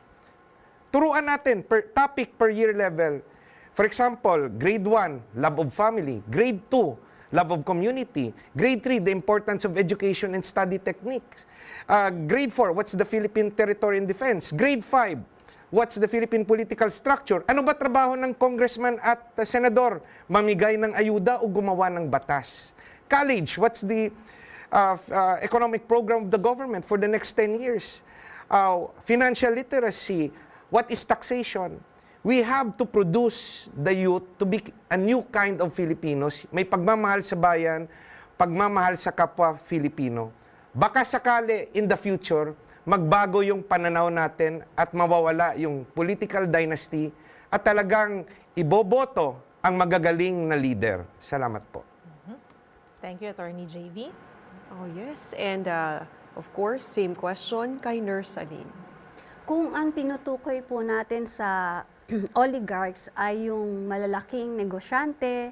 F: Turuan natin topic per year level. For example, grade 1, love of family. Grade 2, love of community. Grade 3, the importance of education and study techniques. Grade 4, what's the Philippine Territory and Defense? Grade 5, what's the Philippine political structure? Ano ba trabaho ng congressman at senador? Mamigay ng ayuda o gumawa ng batas? College, what's the economic program of the government for the next 10 years? Financial literacy, what is taxation? We have to produce the youth to be a new kind of Filipinos. May pagmamahal sa bayan, pagmamahal sa kapwa Filipino. Baka sakali in the future, magbago yung pananaw natin at mawawala yung political dynasty at talagang iboboto ang magagaling na leader. Salamat po.
C: Thank you, Attorney JV.
B: Oh yes, and of course, same question kay Nurse Aline.
E: Kung ang tinutukoy po natin sa oligarchs ay yung malalaking negosyante,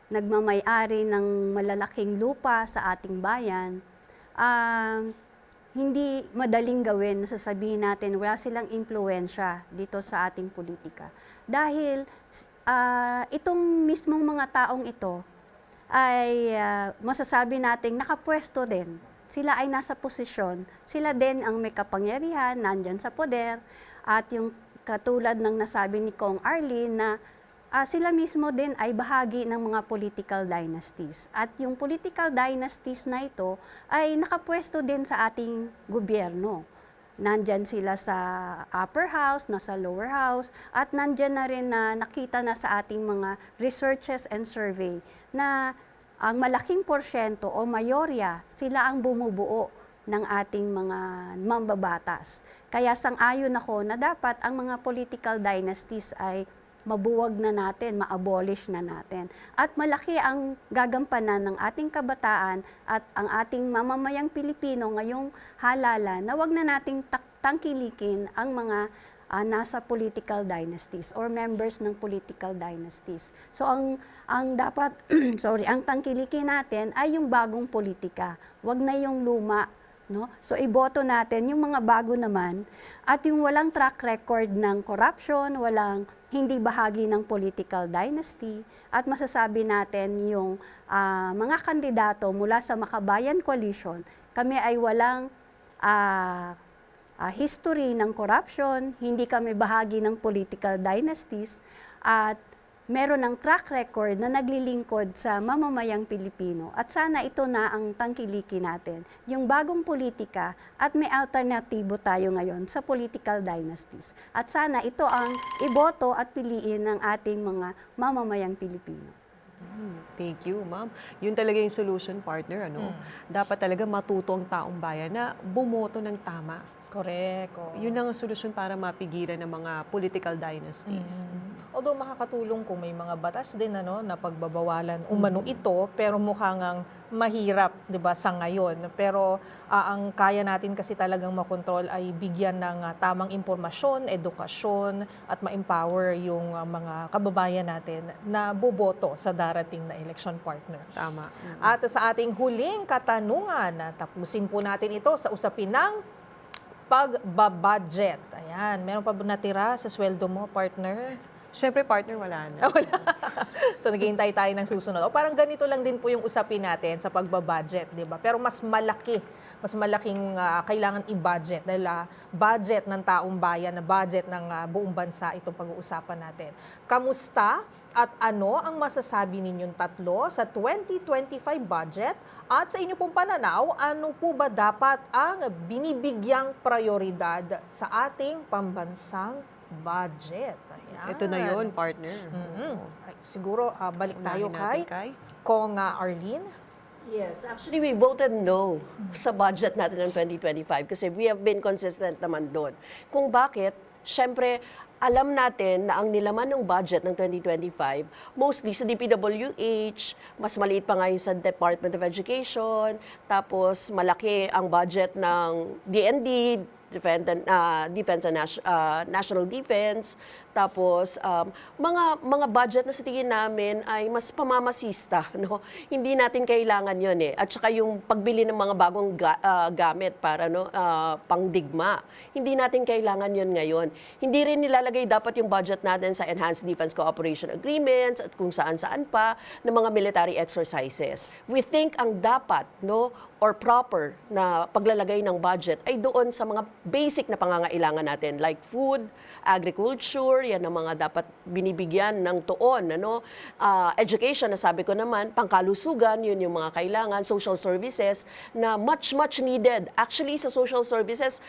E: nagmamay-ari ng malalaking lupa sa ating bayan, hindi madaling gawin na sasabihin natin wala silang impluwensya dito sa ating politika. Dahil itong mismong mga taong ito ay masasabi nating nakapwesto din. Sila ay nasa posisyon, sila din ang may kapangyarihan, nandyan sa poder, at yung katulad ng nasabi ni Kong Arlene na sila mismo din ay bahagi ng mga political dynasties. At yung political dynasties na ito ay nakapwesto din sa ating gobyerno. Nandyan sila sa upper house, nasa lower house, at nandyan na rin na nakita na sa ating mga researches and survey na ang malaking porsyento o mayorya, sila ang bumubuo ng ating mga mambabatas. Kaya sang-ayon ako na dapat ang mga political dynasties ay mabuwag na natin, ma-abolish na natin. At malaki ang gagampanan ng ating kabataan at ang ating mamamayang Pilipino ngayong halalan na wag na nating tangkilikin ang mga nasa political dynasties or members ng political dynasties. So ang dapat ang tangkilikin natin ay yung bagong politika. Wag na yung luma, no? So iboto natin yung mga bago naman at yung walang track record ng corruption, walang hindi bahagi ng political dynasty at masasabi natin yung mga kandidato mula sa Makabayan Coalition, kami ay walang history ng corruption, hindi kami bahagi ng political dynasties, at meron ng track record na naglilingkod sa mamamayang Pilipino. At sana ito na ang tangkilikin natin, yung bagong politika at may alternatibo tayo ngayon sa political dynasties. At sana ito ang iboto at piliin ng ating mga mamamayang Pilipino.
B: Thank you, ma'am. Yun talaga yung solution, partner. Dapat talaga matuto ang taong bayan na bumoto ng tama.
C: Correct.
B: Yun ang solusyon para mapigilan ng mga political dynasties.
C: Although makakatulong kung may mga batas din na pagbabawalan umano ito, pero mukhang ang mahirap, 'di ba, sa ngayon. Pero ang kaya natin kasi talagang makontrol ay bigyan ng tamang impormasyon, edukasyon at ma-empower yung mga kababayan natin na boboto sa darating na election, partner.
B: Tama.
C: At sa ating huling katanungan, tapusin po natin ito sa usapin ng pagbabudget. Ayan, meron pa ba natira sa sweldo mo, partner?
B: Siyempre, partner, wala na.
C: So naghihintay tayo ng susunod. O parang ganito lang din po yung usapin natin sa pagbabudget, di ba? Pero mas malaking kailangan i-budget dahil budget ng taong bayan, na budget ng buong bansa itong pag-uusapan natin. Kamusta at ano ang masasabi ninyong tatlo sa 2025 budget? At sa inyo pong pananaw, ano po ba dapat ang binibigyang prioridad sa ating pambansang budget? Ayan.
B: Ito na yun, partner.
C: Ay, siguro balik tayo
B: Unahin natin
C: kay Kong Arlene.
D: Yes, actually we voted no sa budget natin ng 2025 kasi we have been consistent naman doon. Kung bakit, syempre, alam natin na ang nilaman ng budget ng 2025, mostly sa DPWH, mas maliit pa nga yung sa Department of Education, tapos malaki ang budget ng DND, Defense and National Defense, tapos mga budget na sa tingin namin ay mas pamamasista, no? Hindi natin kailangan 'yon eh. At saka yung pagbili ng mga bagong gamit para pangdigma. Hindi natin kailangan 'yon ngayon. Hindi rin nilalagay dapat yung budget natin sa Enhanced Defense Cooperation Agreements at kung saan-saan pa ng mga military exercises. We think ang dapat, no, or proper na paglalagay ng budget ay doon sa mga basic na pangangailangan natin like food, agriculture, yan ang mga dapat binibigyan ng tuon, ano? Education, na sabi ko naman, pangkalusugan, yun yung mga kailangan, social services na much needed. Actually, sa social services,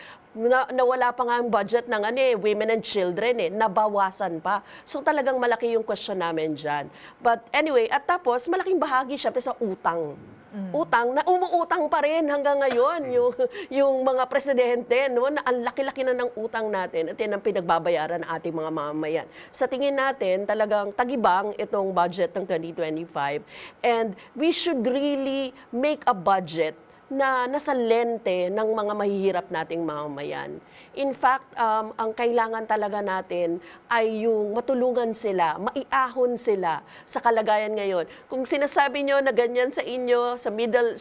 D: nawala pa nga ang budget ng women and children nabawasan pa. So talagang malaki yung question namin dyan. But anyway, at tapos, malaking bahagi syempre sa utang. Utang na umuutang pa rin hanggang ngayon yung mga presidente, no, na ang laki-laki na ng utang natin at yan ang pinagbabayaran ng ating mga mamamayan. Sa tingin natin, talagang tagibang itong budget ng 2025 and we should really make a budget na nasa lente ng mga mahihirap nating mamamayan. In fact, ang kailangan talaga natin ay yung matulungan sila, maiahon sila sa kalagayan ngayon. Kung sinasabi nyo na ganyan sa inyo, sa middle,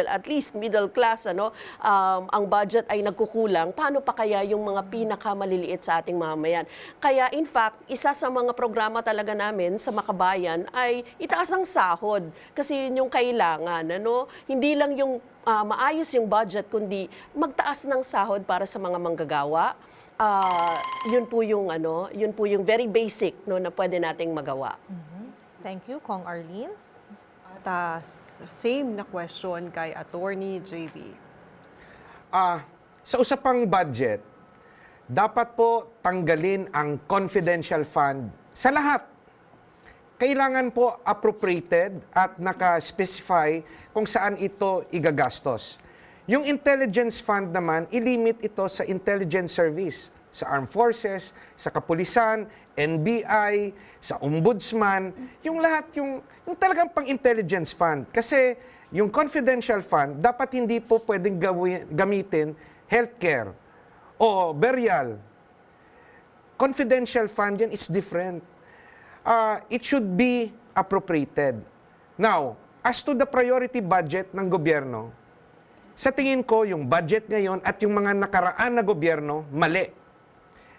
D: at least middle class, ang budget ay nagkukulang, paano pa kaya yung mga pinakamaliliit sa ating mamamayan? Kaya in fact, isa sa mga programa talaga namin sa Makabayan ay itaas ang sahod kasi yun yung kailangan, hindi lang yung maayos yung budget, kundi magtaas ng sahod para sa mga manggagawa. Yun po yung very basic na pwede nating magawa.
C: Thank you, Kong Arlene.
B: At same na question kay Attorney JB.
F: Sa usapang budget, dapat po tanggalin ang confidential fund sa lahat. Kailangan po appropriated at naka-specify kung saan ito igagastos. Yung intelligence fund naman, ilimit ito sa intelligence service, sa armed forces, sa kapulisan, NBI, sa ombudsman, yung lahat, yung talagang pang-intelligence fund. Kasi yung confidential fund, dapat hindi po pwedeng gamitin healthcare o burial. Confidential fund yan is different. It should be appropriated. Now, as to the priority budget ng gobyerno, sa tingin ko, yung budget ngayon at yung mga nakaraan na gobyerno, mali.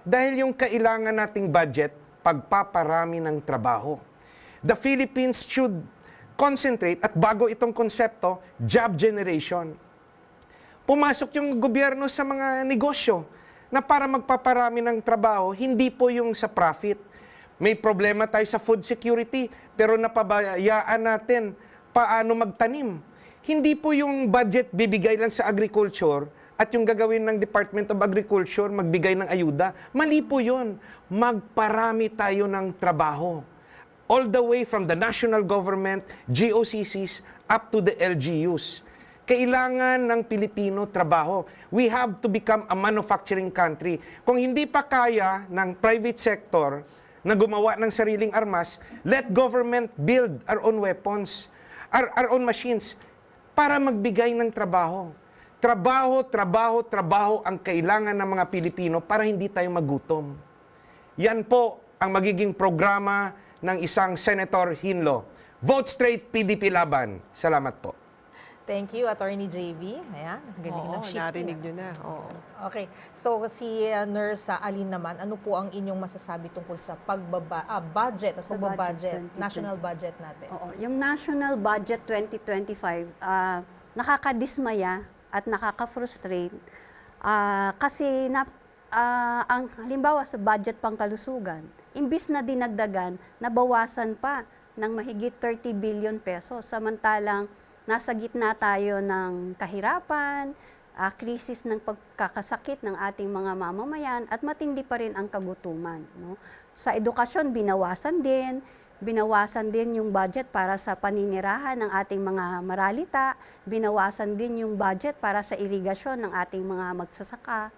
F: Dahil yung kailangan nating budget, pagpaparami ng trabaho. The Philippines should concentrate, at bago itong konsepto, job generation. Pumasok yung gobyerno sa mga negosyo na para magpaparami ng trabaho, hindi po yung sa profit. May problema tayo sa food security, pero napabayaan natin paano magtanim. Hindi po yung budget bibigay lang sa agriculture at yung gagawin ng Department of Agriculture magbigay ng ayuda. Mali po yun. Magparami tayo ng trabaho. All the way from the national government, GOCCs, up to the LGUs. Kailangan ng Pilipino trabaho. We have to become a manufacturing country. Kung hindi pa kaya ng private sector na gumawa ng sariling armas, let government build our own weapons, our own machines, para magbigay ng trabaho. Trabaho ang kailangan ng mga Pilipino para hindi tayo magutom. Yan po ang magiging programa ng isang Senator Hinlo. Vote straight, PDP laban. Salamat po.
C: Thank you, Attorney JB. Ayan, ang galing ng shifting.
B: narinig nyo na. Oo.
C: Okay, so si Nurse Aline naman, ano po ang inyong masasabi tungkol sa budget at
E: Sa
C: pagbabudget,
E: budget 2020.
C: national budget natin?
E: Oo, yung National Budget 2025, nakakadismaya at nakaka-frustrate kasi ang halimbawa sa budget pangkalusugan, imbis na dinagdagan, nabawasan pa ng mahigit 30 billion pesos. Samantalang nasa gitna tayo ng kahirapan, krisis ng pagkakasakit ng ating mga mamamayan at matindi pa rin ang kagutuman. No? Sa edukasyon, binawasan din yung budget para sa paninirahan ng ating mga maralita, binawasan din yung budget para sa irigasyon ng ating mga magsasaka.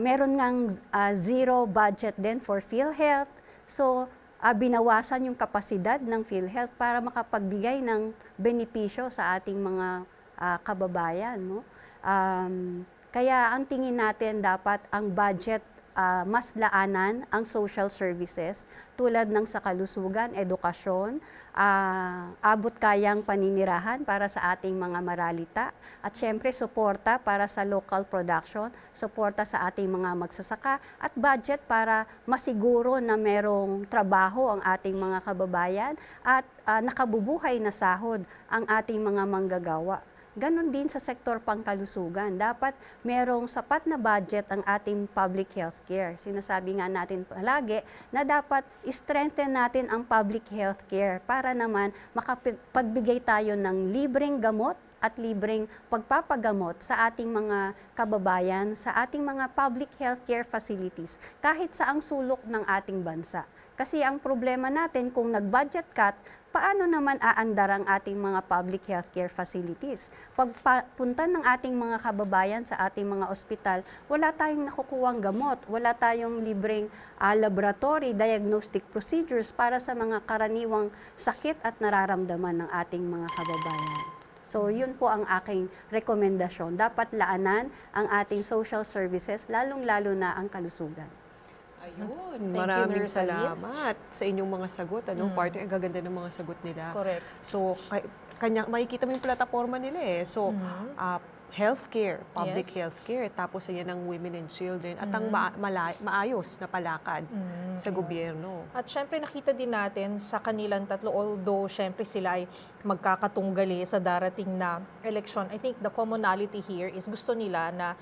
E: Meron ngang zero budget din for PhilHealth. So, binawasan yung kapasidad ng PhilHealth para makapagbigay ng benepisyo sa ating mga kababayan. No? Kaya ang tingin natin dapat ang budget mas laanan ang social services tulad ng sa kalusugan, edukasyon, abot kayang paninirahan para sa ating mga maralita at syempre suporta para sa local production, suporta sa ating mga magsasaka at budget para masiguro na merong trabaho ang ating mga kababayan at nakabubuhay na sahod ang ating mga manggagawa. Ganon din sa sektor pangkalusugan. Dapat merong sapat na budget ang ating public health care. Sinasabi nga natin palagi na dapat strengthen natin ang public health care para naman makapagbigay tayo ng libreng gamot at libreng pagpapagamot sa ating mga kababayan, sa ating mga public health care facilities, kahit saang sulok ng ating bansa. Kasi ang problema natin kung nag-budget cut, paano naman aandar ang ating mga public healthcare facilities? Pagpunta ng ating mga kababayan sa ating mga ospital, wala tayong nakukuwang gamot, wala tayong libreng laboratory, diagnostic procedures para sa mga karaniwang sakit at nararamdaman ng ating mga kababayan. So, yun po ang aking rekomendasyon. Dapat laanan ang ating social services, lalong-lalo na ang kalusugan.
B: Ayun,
C: Thank you,
B: maraming
C: Nurse Aline.
B: salamat sa inyong mga sagot. Partner, ang gaganda ng mga sagot nila.
C: Correct.
B: So, makikita mo yung plataforma nila eh. So, healthcare, public
C: Yes.
B: healthcare, tapos yan ang women and children, at ang maayos na palakad sa gobyerno.
C: At syempre nakita din natin sa kanilang tatlo, although syempre sila ay magkakatunggali sa darating na election, I think the commonality here is gusto nila na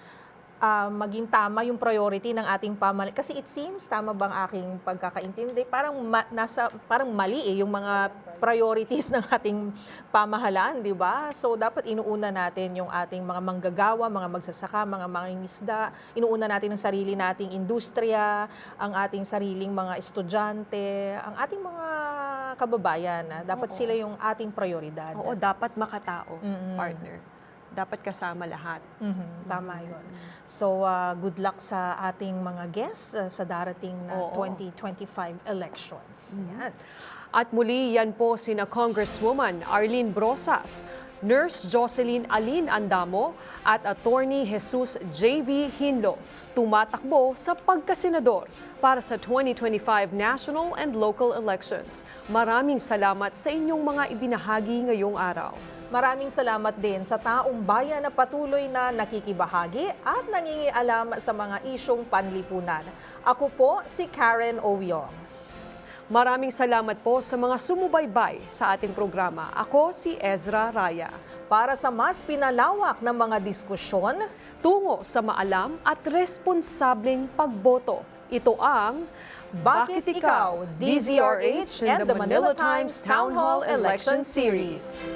C: maging tama yung priority ng ating pamahalaan. Kasi it seems, tama bang aking pagkakaintindi, parang mali yung mga priorities ng ating pamahalaan, di ba? So dapat inuuna natin yung ating mga manggagawa, mga magsasaka, mga mangingisda, inuuna natin ang sarili nating industriya, ang ating sariling mga estudyante, ang ating mga kababayan. Dapat sila yung ating prioridad.
B: Oo, dapat makatao, partner. Dapat kasama lahat.
C: Tama yun. So, good luck sa ating mga guests sa darating na 2025 elections. Yan.
B: At muli, yan po sina Congresswoman Arlene Brosas, Nurse Jocelyn Aline Andamo at Attorney Jesus J.V. Hinlo, tumatakbo sa pagkasenador para sa 2025 national and local elections. Maraming salamat sa inyong mga ibinahagi ngayong araw.
C: Maraming salamat din sa taong bayan na patuloy na nakikibahagi at nangingialam sa mga isyong panlipunan. Ako po si Karen Owyong.
B: Maraming salamat po sa mga sumubaybay sa ating programa. Ako si Ezra Raya.
C: Para sa mas pinalawak na mga diskusyon,
B: Tungo sa maalam at responsableng pagboto. Ito ang
C: Bakit Ikaw, DZRH and the Manila Times Town Hall Election Series.